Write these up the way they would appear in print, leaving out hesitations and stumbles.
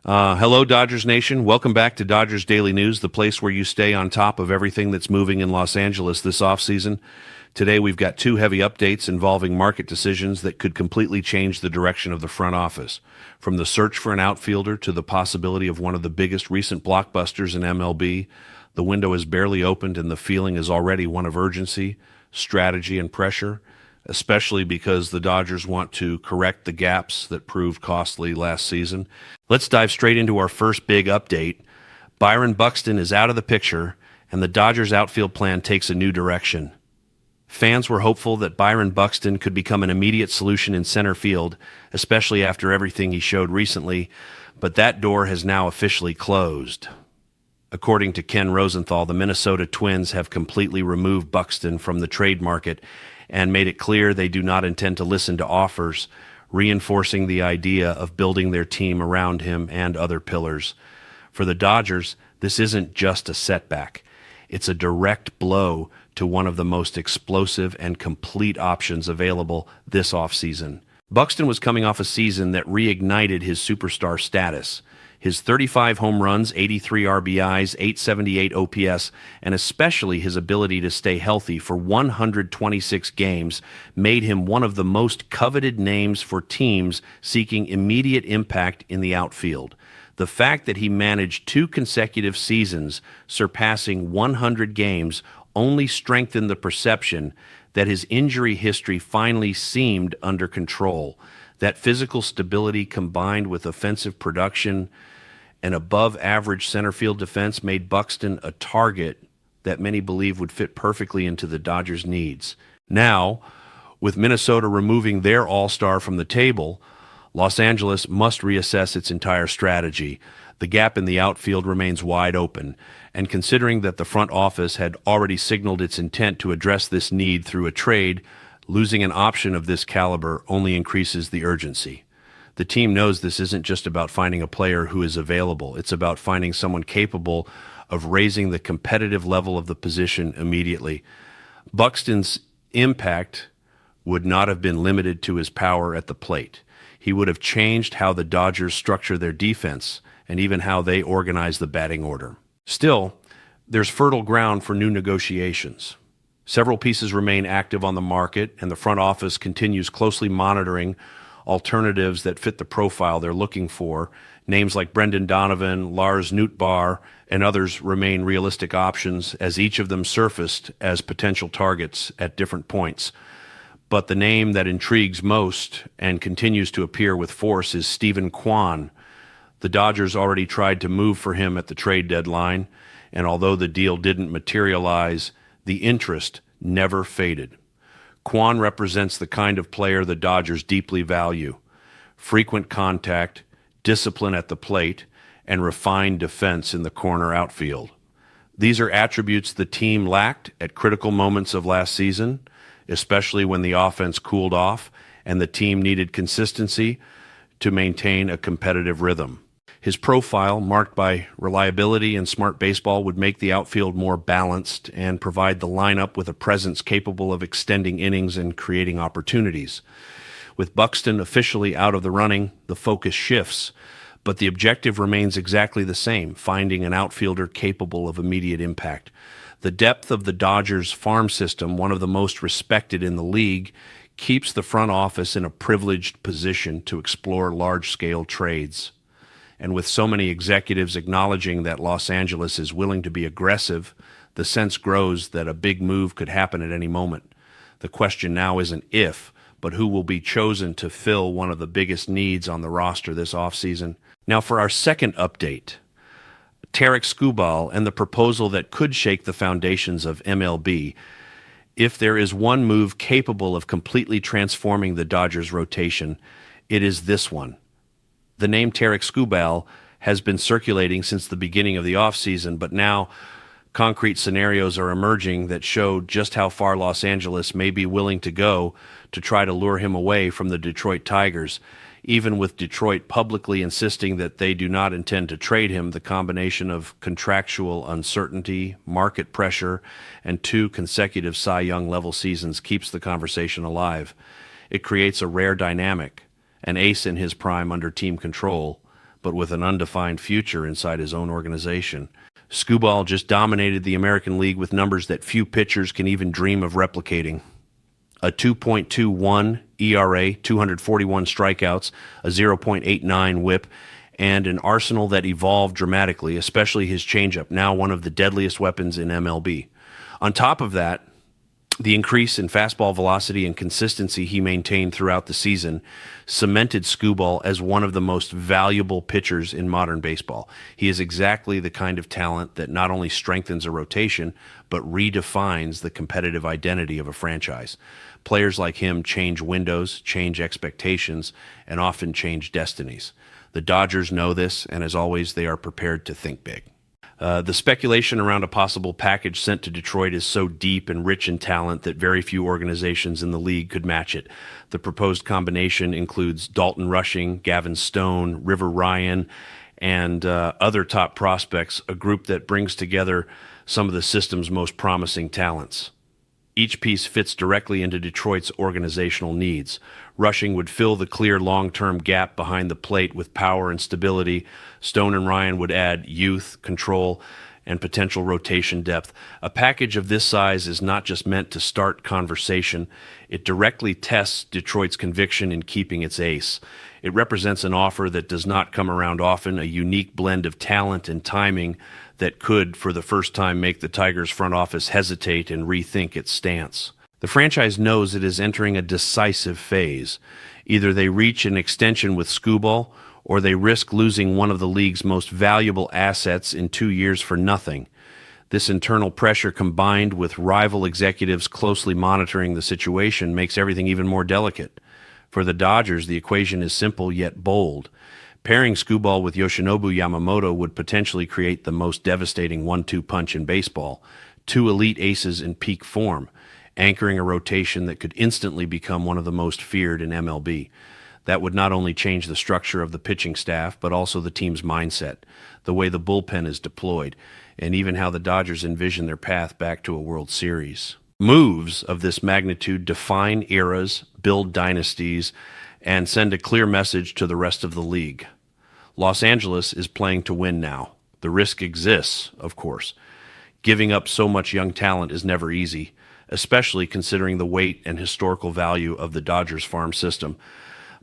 Hello, Dodgers Nation. Welcome back to Dodgers Daily News, the place where you stay on top of everything that's moving in Los Angeles this offseason. Today, we've got two heavy updates involving market decisions that could completely change the direction of the front office. From the search for an outfielder to the possibility of one of the biggest recent blockbusters in MLB, the window is barely opened and the feeling is already one of urgency, strategy, and pressure, especially because the Dodgers want to correct the gaps that proved costly last season. Let's dive straight into our first big update. Byron Buxton is out of the picture, and the Dodgers' outfield plan takes a new direction. Fans were hopeful that Byron Buxton could become an immediate solution in center field, especially after everything he showed recently, but that door has now officially closed. According to Ken Rosenthal, the Minnesota Twins have completely removed Buxton from the trade market and made it clear they do not intend to listen to offers, reinforcing the idea of building their team around him and other pillars. For the Dodgers, this isn't just a setback. It's a direct blow to one of the most explosive and complete options available this offseason. Buxton was coming off a season that reignited his superstar status. His 35 home runs, 83 RBIs, 878 OPS, and especially his ability to stay healthy for 126 games made him one of the most coveted names for teams seeking immediate impact in the outfield. The fact that he managed 2 consecutive seasons surpassing 100 games only strengthened the perception that his injury history finally seemed under control. That physical stability combined with offensive production and above-average center field defense made Buxton a target that many believe would fit perfectly into the Dodgers' needs. Now, with Minnesota removing their all-star from the table, Los Angeles must reassess its entire strategy. The gap in the outfield remains wide open, and considering that the front office had already signaled its intent to address this need through a trade, losing an option of this caliber only increases the urgency. The team knows this isn't just about finding a player who is available. It's about finding someone capable of raising the competitive level of the position immediately. Buxton's impact would not have been limited to his power at the plate. He would have changed how the Dodgers structure their defense and even how they organize the batting order. Still, there's fertile ground for new negotiations. Several pieces remain active on the market, and the front office continues closely monitoring alternatives that fit the profile they're looking for. Names like Brendan Donovan, Lars Nootbaar, and others remain realistic options as each of them surfaced as potential targets at different points. But the name that intrigues most and continues to appear with force is Steven Kwan. The Dodgers already tried to move for him at the trade deadline, and although the deal didn't materialize, the interest never faded. Kwan represents the kind of player the Dodgers deeply value: frequent contact, discipline at the plate, and refined defense in the corner outfield. These are attributes the team lacked at critical moments of last season, especially when the offense cooled off and the team needed consistency to maintain a competitive rhythm. His profile, marked by reliability and smart baseball, would make the outfield more balanced and provide the lineup with a presence capable of extending innings and creating opportunities. With Buxton officially out of the running, the focus shifts, but the objective remains exactly the same: finding an outfielder capable of immediate impact. The depth of the Dodgers' farm system, one of the most respected in the league, keeps the front office in a privileged position to explore large-scale trades. And with so many executives acknowledging that Los Angeles is willing to be aggressive, the sense grows that a big move could happen at any moment. The question now isn't if, but who will be chosen to fill one of the biggest needs on the roster this offseason. Now for our second update, Tarik Skubal and the proposal that could shake the foundations of MLB. If there is one move capable of completely transforming the Dodgers' rotation, it is this one. The name Tarik Skubal has been circulating since the beginning of the offseason, but now concrete scenarios are emerging that show just how far Los Angeles may be willing to go to try to lure him away from the Detroit Tigers. Even with Detroit publicly insisting that they do not intend to trade him, the combination of contractual uncertainty, market pressure, and 2 consecutive Cy Young level seasons keeps the conversation alive. It creates a rare dynamic: an ace in his prime under team control, but with an undefined future inside his own organization. Skubal just dominated the American League with numbers that few pitchers can even dream of replicating. A 2.21 ERA, 241 strikeouts, a 0.89 whip, and an arsenal that evolved dramatically, especially his changeup, now one of the deadliest weapons in MLB. On top of that, the increase in fastball velocity and consistency he maintained throughout the season cemented Skubal as one of the most valuable pitchers in modern baseball. He is exactly the kind of talent that not only strengthens a rotation, but redefines the competitive identity of a franchise. Players like him change windows, change expectations, and often change destinies. The Dodgers know this, and as always, they are prepared to think big. The speculation around a possible package sent to Detroit is so deep and rich in talent that very few organizations in the league could match it. The proposed combination includes Dalton Rushing, Gavin Stone, River Ryan, and other top prospects, a group that brings together some of the system's most promising talents. Each piece fits directly into Detroit's organizational needs. Rushing would fill the clear long-term gap behind the plate with power and stability. Stone and Ryan would add youth, control, and potential rotation depth. A package of this size is not just meant to start conversation. It directly tests Detroit's conviction in keeping its ace. It represents an offer that does not come around often, a unique blend of talent and timing that could, for the first time, make the Tigers front office hesitate and rethink its stance. The franchise knows it is entering a decisive phase. Either they reach an extension with Skubal, or they risk losing one of the league's most valuable assets in 2 years for nothing. This internal pressure, combined with rival executives closely monitoring the situation, makes everything even more delicate. For the Dodgers, the equation is simple yet bold. Pairing Skubal with Yoshinobu Yamamoto would potentially create the most devastating 1-2 punch in baseball. Two elite aces in peak form, anchoring a rotation that could instantly become one of the most feared in MLB. That would not only change the structure of the pitching staff, but also the team's mindset, the way the bullpen is deployed, and even how the Dodgers envision their path back to a World Series. Moves of this magnitude define eras, build dynasties, and send a clear message to the rest of the league. Los Angeles is playing to win now. The risk exists, of course. Giving up so much young talent is never easy, especially considering the weight and historical value of the Dodgers farm system.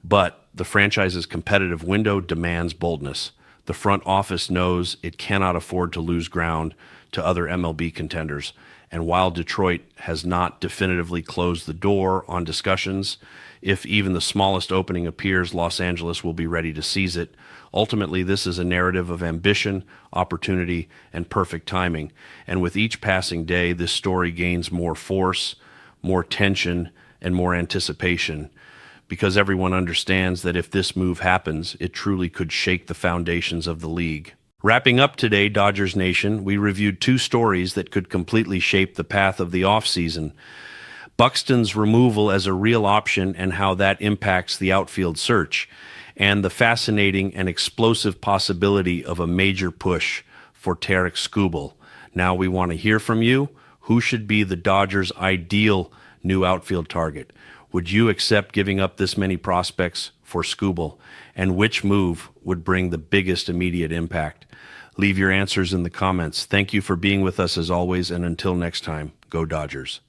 But the franchise's competitive window demands boldness. The front office knows it cannot afford to lose ground to other MLB contenders. And while Detroit has not definitively closed the door on discussions, if even the smallest opening appears, Los Angeles will be ready to seize it. Ultimately, this is a narrative of ambition, opportunity, and perfect timing. And with each passing day, this story gains more force, more tension, and more anticipation, because everyone understands that if this move happens, it truly could shake the foundations of the league. Wrapping up today, Dodgers Nation, we reviewed two stories that could completely shape the path of the offseason. Buxton's removal as a real option and how that impacts the outfield search, and the fascinating and explosive possibility of a major push for Tarik Skubal. Now we want to hear from you. Who should be the Dodgers' ideal new outfield target? Would you accept giving up this many prospects for Skubal? And which move would bring the biggest immediate impact? Leave your answers in the comments. Thank you for being with us as always, and until next time, go Dodgers.